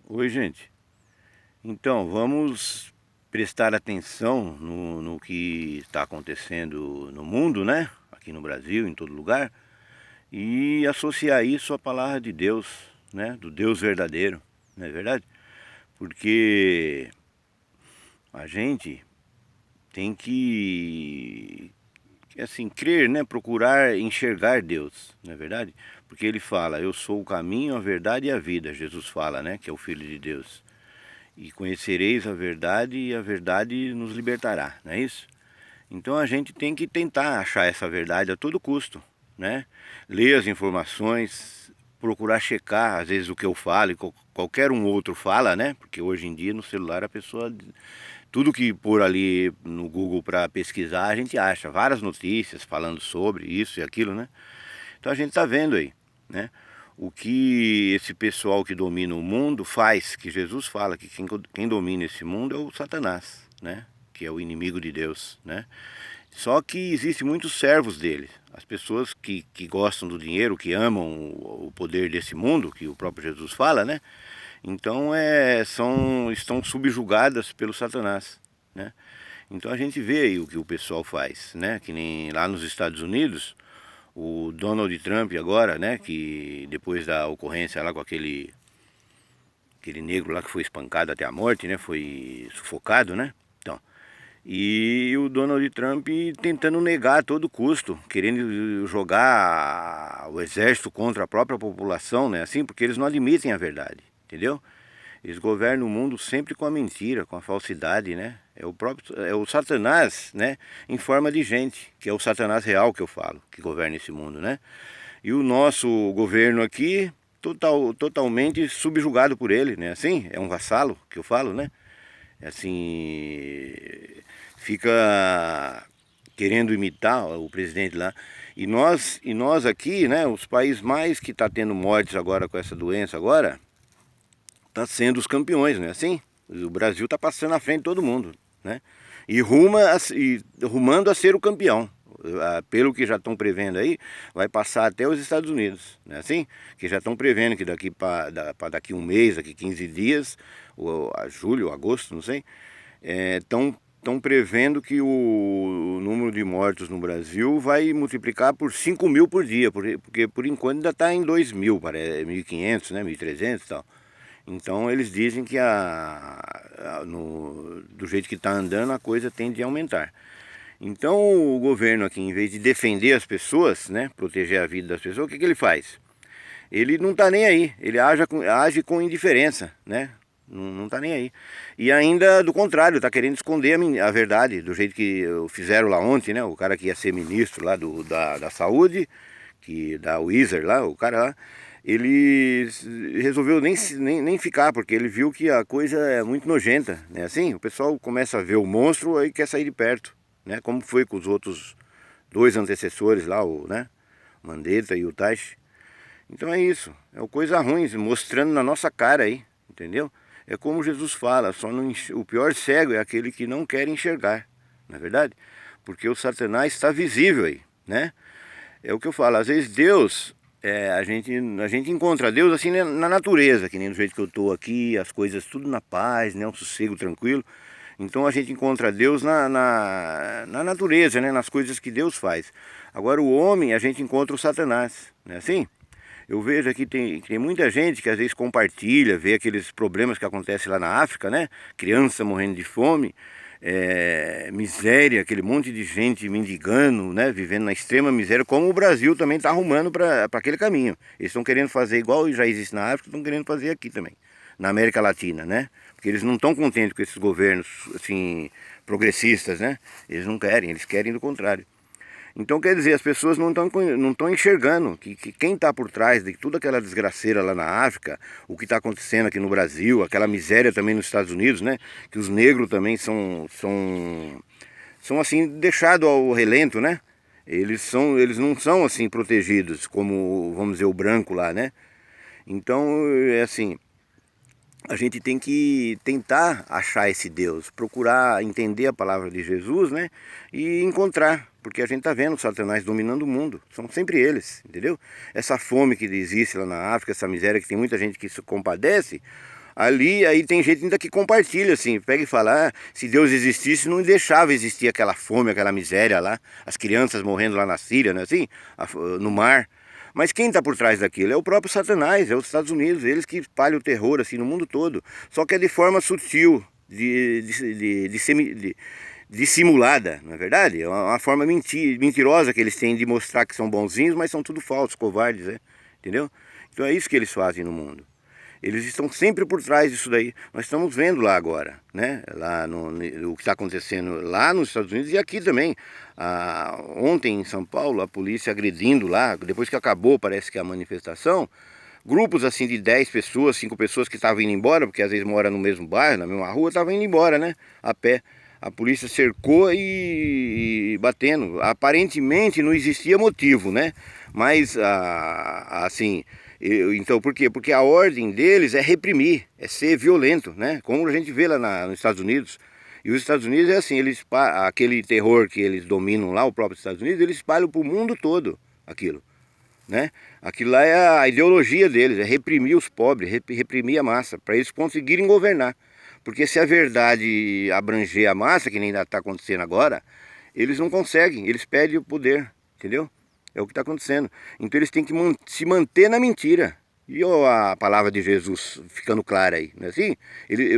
Oi, gente. Então, vamos prestar atenção no que está acontecendo no mundo, né? Aqui no Brasil, em todo lugar, e associar isso à palavra de Deus, né? Do Deus verdadeiro, não é verdade? Porque a gente tem que, assim, crer, né? Procurar enxergar Deus, não é verdade? Porque ele fala, eu sou o caminho, a verdade e a vida, Jesus fala, né? Que é o Filho de Deus. E conhecereis a verdade e a verdade nos libertará, não é isso? Então a gente tem que tentar achar essa verdade a todo custo, né? Ler as informações, procurar checar, às vezes o que eu falo e qualquer um outro fala, né? Porque hoje em dia no celular a pessoa, tudo que pôr ali no Google para pesquisar, a gente acha várias notícias falando sobre isso e aquilo, né? Então a gente está vendo aí, né? O que esse pessoal que domina o mundo faz, que Jesus fala que quem domina esse mundo é o Satanás, né? Que é o inimigo de Deus, né? Só que existe muitos servos dele. As pessoas que gostam do dinheiro, que amam o poder desse mundo, que o próprio Jesus fala, né? Então estão subjugadas pelo Satanás, né? Então a gente vê aí o que o pessoal faz, né? Que nem lá nos Estados Unidos, o Donald Trump agora, né? Que depois da ocorrência lá com aquele negro lá que foi espancado até a morte, né? Foi sufocado, né? Então, e o Donald Trump tentando negar a todo custo, querendo jogar o exército contra a própria população, né? Assim, porque eles não admitem a verdade, entendeu? Eles governam o mundo sempre com a mentira, com a falsidade, né? É o Satanás, né? Em forma de gente, que é o Satanás real que eu falo, que governa esse mundo, né? E o nosso governo aqui, totalmente subjugado por ele, né? Assim, é um vassalo que eu falo, né? É assim, fica querendo imitar o presidente lá. E nós aqui, né? Os países mais que está tendo mortes agora com essa doença agora, está sendo os campeões, né? Assim, o Brasil está passando à frente de todo mundo, né? E rumando a ser o campeão. Pelo que já estão prevendo aí, vai passar até os Estados Unidos, né? Assim, que já estão prevendo que daqui para daqui um mês, daqui 15 dias, ou a julho, agosto, não sei, estão prevendo que o número de mortos no Brasil vai multiplicar por 5 mil por dia, porque por enquanto ainda está em 2 mil, parece 1.500, né, 1.300 e tal. Então eles dizem que do jeito que está andando a coisa tende a aumentar. Então o governo aqui, em vez de defender as pessoas, né, proteger a vida das pessoas, o que ele faz? Ele não está nem aí, ele age com indiferença, né? Não está nem aí. E ainda do contrário, está querendo esconder a verdade, do jeito que fizeram lá ontem, né? O cara que ia ser ministro lá da saúde, da Wizard lá, o cara lá, ele resolveu nem ficar, porque ele viu que a coisa é muito nojenta, né? Assim, o pessoal começa a ver o monstro e quer sair de perto, né? Como foi com os outros dois antecessores lá, né? Mandetta e o Taishi. Então é isso, é uma coisa ruim, mostrando na nossa cara aí, entendeu? É como Jesus fala, o pior cego é aquele que não quer enxergar, não é verdade? Porque o Satanás está visível aí, né? É o que eu falo, às vezes Deus, a gente encontra Deus assim na natureza, que nem do jeito que eu estou aqui, as coisas tudo na paz, né? Um sossego tranquilo. Então a gente encontra Deus na natureza, né? Nas coisas que Deus faz. Agora o homem, a gente encontra o Satanás, não é assim? Eu vejo aqui tem muita gente que às vezes compartilha, vê aqueles problemas que acontecem lá na África, né? Criança morrendo de fome, miséria, aquele monte de gente mendigando, né? Vivendo na extrema miséria, como o Brasil também está arrumando para aquele caminho. Eles estão querendo fazer igual já existe na África, estão querendo fazer aqui também, na América Latina, né? Porque eles não estão contentes com esses governos assim progressistas, né? Eles não querem, eles querem do contrário. Então, quer dizer, as pessoas não estão enxergando que quem está por trás de toda aquela desgraceira lá na África, o que está acontecendo aqui no Brasil, aquela miséria também nos Estados Unidos, né? Que os negros também são assim, deixados ao relento, né? Eles não são assim protegidos como, vamos dizer, o branco lá, né? Então, é assim, a gente tem que tentar achar esse Deus, procurar entender a palavra de Jesus, né? E encontrar, porque a gente está vendo Satanás dominando o mundo, são sempre eles, entendeu? Essa fome que existe lá na África, essa miséria que tem muita gente que se compadece, Ali, aí tem gente ainda que compartilha, assim, pega e fala, se Deus existisse, não deixava existir aquela fome, aquela miséria lá, as crianças morrendo lá na Síria, né, assim, no mar. Mas quem está por trás daquilo? É o próprio Satanás, é os Estados Unidos, eles que espalham o terror, assim, no mundo todo. Só que é de forma sutil, dissimulada, não é verdade? É uma forma mentirosa que eles têm de mostrar que são bonzinhos, mas são tudo falsos, covardes, né? Entendeu? Então é isso que eles fazem no mundo. Eles estão sempre por trás disso daí. Nós estamos vendo lá agora, né? Lá o que está acontecendo lá nos Estados Unidos e aqui também. Ontem em São Paulo, a polícia agredindo lá, depois que acabou, parece que a manifestação, grupos assim de 10 pessoas, 5 pessoas que estavam indo embora, porque às vezes moram no mesmo bairro, na mesma rua, estavam indo embora, né? A pé. A polícia cercou e batendo. Aparentemente não existia motivo, né? Mas assim, então por quê? Porque a ordem deles é reprimir, é ser violento, né? Como a gente vê lá nos Estados Unidos. E os Estados Unidos é assim, aquele terror que eles dominam lá, o próprio Estados Unidos, eles espalham para o mundo todo aquilo, né? Aquilo lá é a ideologia deles, é reprimir os pobres, reprimir a massa, para eles conseguirem governar. Porque se a verdade abranger a massa, que nem está acontecendo agora, eles não conseguem, eles perdem o poder, entendeu? É o que está acontecendo. Então eles têm que se manter na mentira. E a palavra de Jesus ficando clara aí, não é assim?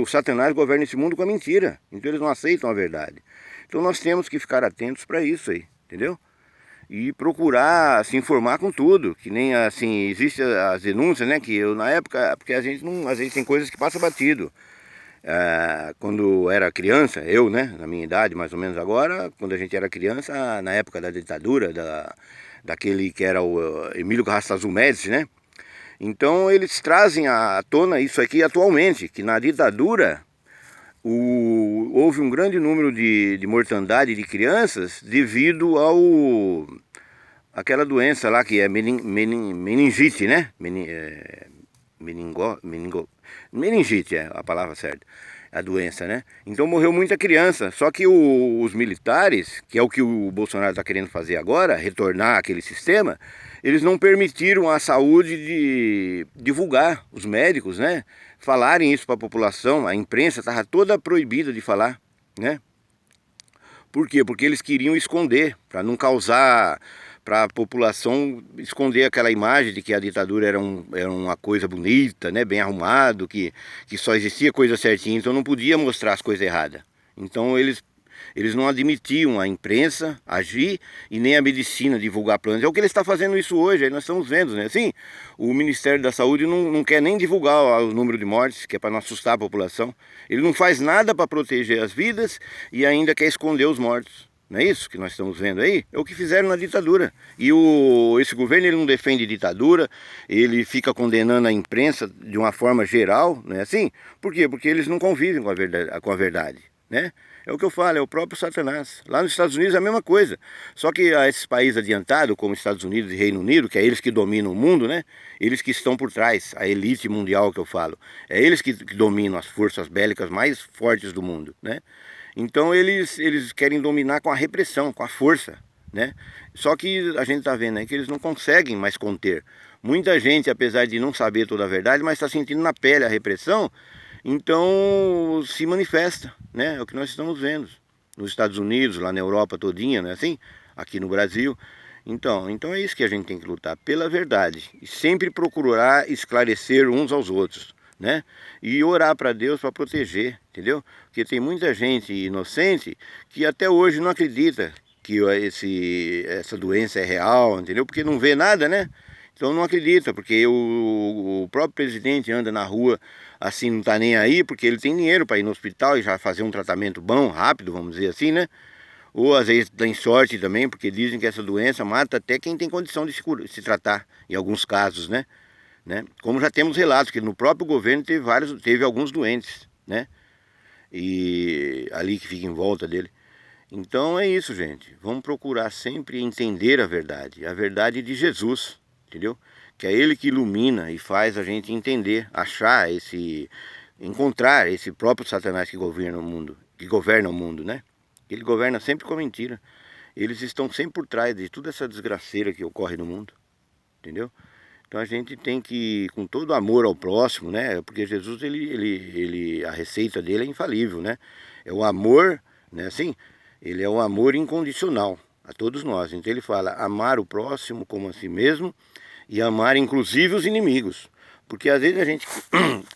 O Satanás governa esse mundo com a mentira, então eles não aceitam a verdade. Então nós temos que ficar atentos para isso aí, entendeu? E procurar se informar com tudo, que nem assim, existem as denúncias, né, que eu na época, porque a gente não, às vezes tem coisas que passa batido. Quando era criança, eu, né, na minha idade mais ou menos agora, quando a gente era criança, na época da ditadura, daquele que era o Emílio Garrastazu Médici, né, então eles trazem à tona isso aqui atualmente, que na ditadura houve um grande número de mortandade de crianças devido aquela doença lá que é meningite, né? Meningite é a palavra certa, a doença, né? Então morreu muita criança, só que os militares, que é o que o Bolsonaro está querendo fazer agora, retornar aquele sistema, eles não permitiram à saúde de divulgar, os médicos, né? Falarem isso para a população, a imprensa estava toda proibida de falar, né? Por quê? Porque eles queriam esconder, para não causar, para a população esconder aquela imagem de que a ditadura era uma coisa bonita, né? Bem arrumado, que só existia coisa certinha, então não podia mostrar as coisas erradas. Então eles não admitiam a imprensa agir e nem a medicina divulgar planos. É o que eles estão fazendo isso hoje, aí nós estamos vendo, né? Assim, o Ministério da Saúde não quer nem divulgar o número de mortes, que é para não assustar a população. Ele não faz nada para proteger as vidas e ainda quer esconder os mortos. Não é isso que nós estamos vendo aí? É o que fizeram na ditadura. E esse governo ele não defende ditadura, ele fica condenando a imprensa de uma forma geral, não é assim? Por quê? Porque eles não convivem com a verdade, né? É o que eu falo, é o próprio Satanás. Lá nos Estados Unidos é a mesma coisa. Só que esses países adiantados, como Estados Unidos e Reino Unido, que é eles que dominam o mundo, né? Eles que estão por trás, a elite mundial que eu falo. É eles que dominam as forças bélicas mais fortes do mundo, né? Então eles querem dominar com a repressão, com a força, né? Só que a gente está vendo aí que eles não conseguem mais conter. Muita gente, apesar de não saber toda a verdade, mas está sentindo na pele a repressão, então se manifesta, né? É o que nós estamos vendo nos Estados Unidos, lá na Europa todinha, não é assim? Aqui no Brasil. Então é isso que a gente tem que lutar, pela verdade. E sempre procurar esclarecer uns aos outros, né? E orar para Deus para proteger, entendeu? Porque tem muita gente inocente que até hoje não acredita que essa doença é real, entendeu? Porque não vê nada, né? Então não acredita, porque o próprio presidente anda na rua assim, não tá nem aí, porque ele tem dinheiro para ir no hospital e já fazer um tratamento bom, rápido, vamos dizer assim, né? Ou às vezes tem sorte também, porque dizem que essa doença mata até quem tem condição de se tratar, em alguns casos, né? Como já temos relatos que no próprio governo teve alguns doentes, né? E ali que fica em volta dele. Então é isso, gente. Vamos procurar sempre entender a verdade de Jesus, entendeu? Que é Ele que ilumina e faz a gente entender, encontrar esse próprio Satanás que governa o mundo, né? Ele governa sempre com a mentira. Eles estão sempre por trás de toda essa desgraceira que ocorre no mundo, entendeu? Então a gente tem que, com todo amor ao próximo, né? Porque Jesus, a receita dele é infalível, né? É o amor, né? Assim, ele é o amor incondicional a todos nós. Então ele fala, amar o próximo como a si mesmo e amar inclusive os inimigos. Porque às vezes a gente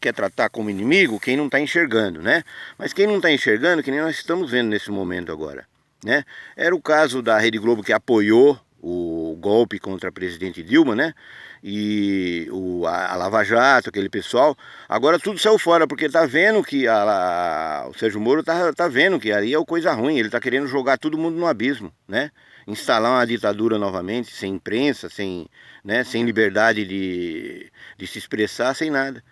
quer tratar como inimigo quem não está enxergando, né? Mas quem não está enxergando, que nem nós estamos vendo nesse momento agora, né? Era o caso da Rede Globo que apoiou o golpe contra a presidente Dilma, né? E a Lava Jato, aquele pessoal. Agora tudo saiu fora, porque tá vendo que o Sérgio Moro tá vendo que ali é coisa ruim. Ele tá querendo jogar todo mundo no abismo, né? Instalar uma ditadura novamente, sem imprensa, sem, né, sem liberdade de se expressar, sem nada.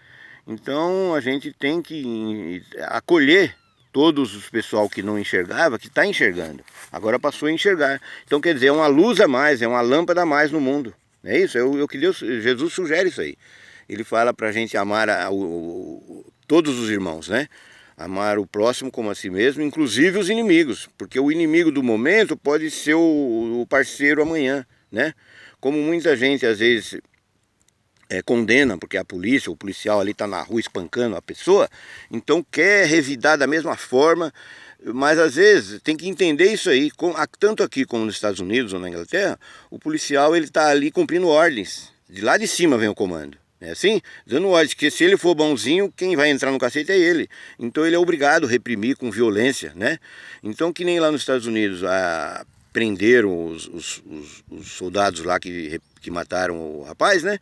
Então a gente tem que acolher todos os pessoal que não enxergava, que está enxergando. Agora passou a enxergar. Então quer dizer, é uma luz a mais, é uma lâmpada a mais no mundo. É isso, é o que Jesus sugere isso aí. Ele fala para a gente amar todos os irmãos, né? Amar o próximo como a si mesmo, inclusive os inimigos. Porque o inimigo do momento pode ser o parceiro amanhã, né? Como muita gente às vezes condena, porque a polícia, o policial ali está na rua espancando a pessoa, então quer revidar da mesma forma, mas às vezes tem que entender isso aí, tanto aqui como nos Estados Unidos ou na Inglaterra, o policial ele está ali cumprindo ordens, de lá de cima vem o comando, é assim? Dando ordens, que se ele for bonzinho, quem vai entrar no cacete é ele, então ele é obrigado a reprimir com violência, né? Então que nem lá nos Estados Unidos, prenderam os soldados lá que mataram o rapaz, né?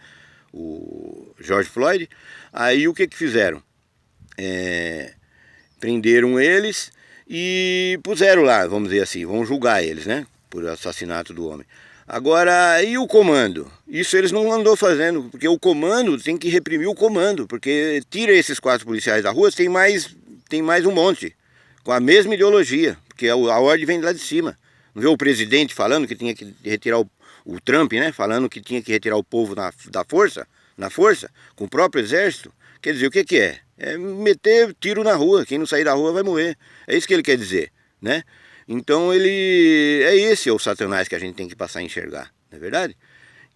O George Floyd. Aí o que fizeram? Prenderam eles e puseram lá, vamos dizer assim, vão julgar eles, né? Por assassinato do homem. Agora, e o comando? Isso eles não andou fazendo, porque o comando tem que reprimir o comando, porque tira esses 4 policiais da rua, tem mais um monte, com a mesma ideologia, porque a ordem vem lá de cima. Não vê o presidente falando que tinha que retirar o Trump, né? Falando que tinha que retirar o povo na força, com o próprio exército. Quer dizer, o que é? É meter tiro na rua, quem não sair da rua vai morrer. É isso que ele quer dizer, né? Então esse é o Satanás que a gente tem que passar a enxergar, não é verdade?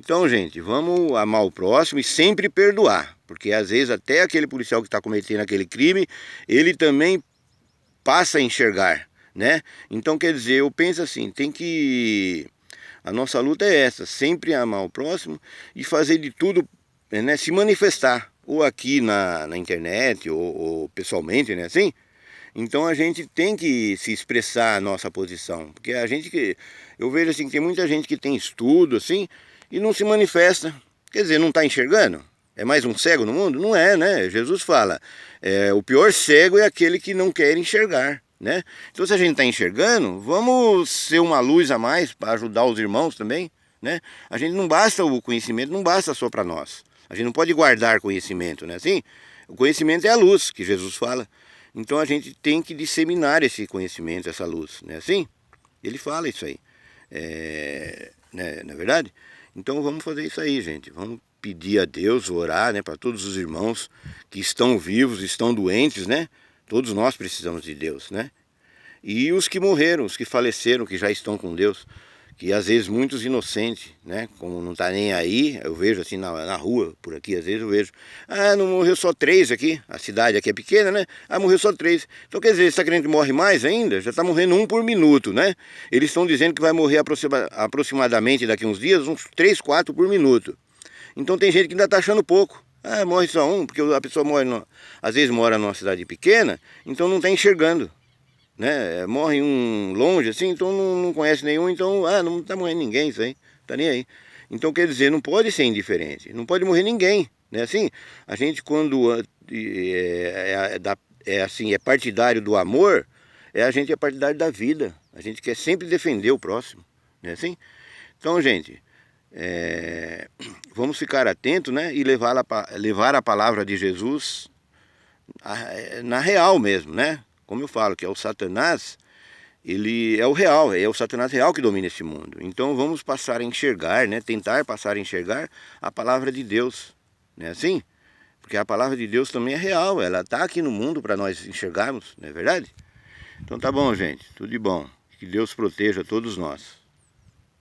Então, gente, vamos amar o próximo e sempre perdoar, porque às vezes até aquele policial que está cometendo aquele crime, ele também passa a enxergar, né? Então, quer dizer, eu penso assim, a nossa luta é essa, sempre amar o próximo e fazer de tudo, né, se manifestar, ou aqui na internet, ou pessoalmente, né, assim. Então a gente tem que se expressar a nossa posição, porque eu vejo assim que tem muita gente que tem estudo, assim, e não se manifesta, quer dizer, não está enxergando? É mais um cego no mundo? Não é, né? Jesus fala, o pior cego é aquele que não quer enxergar, né? Então se a gente está enxergando, vamos ser uma luz a mais para ajudar os irmãos também, né? A gente não basta o conhecimento, não basta só para nós. A gente não pode guardar conhecimento, né? Assim, o conhecimento é a luz que Jesus fala. Então a gente tem que disseminar esse conhecimento, essa luz, né? Assim, ele fala isso aí, né? Não é verdade? Então vamos fazer isso aí, gente. Vamos pedir a Deus, orar, né, para todos os irmãos que estão vivos, estão doentes, né? Todos nós precisamos de Deus, né? E os que morreram, os que faleceram, que já estão com Deus, que às vezes muitos inocentes, né? Como não está nem aí, eu vejo assim na rua, por aqui, às vezes eu vejo, não morreu só 3 aqui, a cidade aqui é pequena, né? Morreu só 3. Então quer dizer, está querendo que morre mais ainda? Já está morrendo 1 por minuto, né? Eles estão dizendo que vai morrer aproximadamente daqui uns dias, uns 3, 4 por minuto. Então tem gente que ainda está achando pouco. Morre só 1, porque a pessoa às vezes mora numa cidade pequena, então não está enxergando, né? Morre um longe assim, então não conhece nenhum, então não está morrendo ninguém, isso aí, tá nem aí. Então quer dizer, não pode ser indiferente, não pode morrer ninguém, né? Assim, a gente quando é partidário do amor, a gente é partidário da vida, a gente quer sempre defender o próximo, né? Assim, então gente, vamos ficar atentos, né? E levar a palavra de Jesus na real mesmo, né? Como eu falo, que é o Satanás, ele é o real, é o Satanás real que domina esse mundo. Então vamos passar a enxergar, né? Tentar passar a enxergar a palavra de Deus, né? Assim, porque a palavra de Deus também é real, ela está aqui no mundo para nós enxergarmos, não é verdade? Então tá bom, gente, tudo de bom. Que Deus proteja todos nós.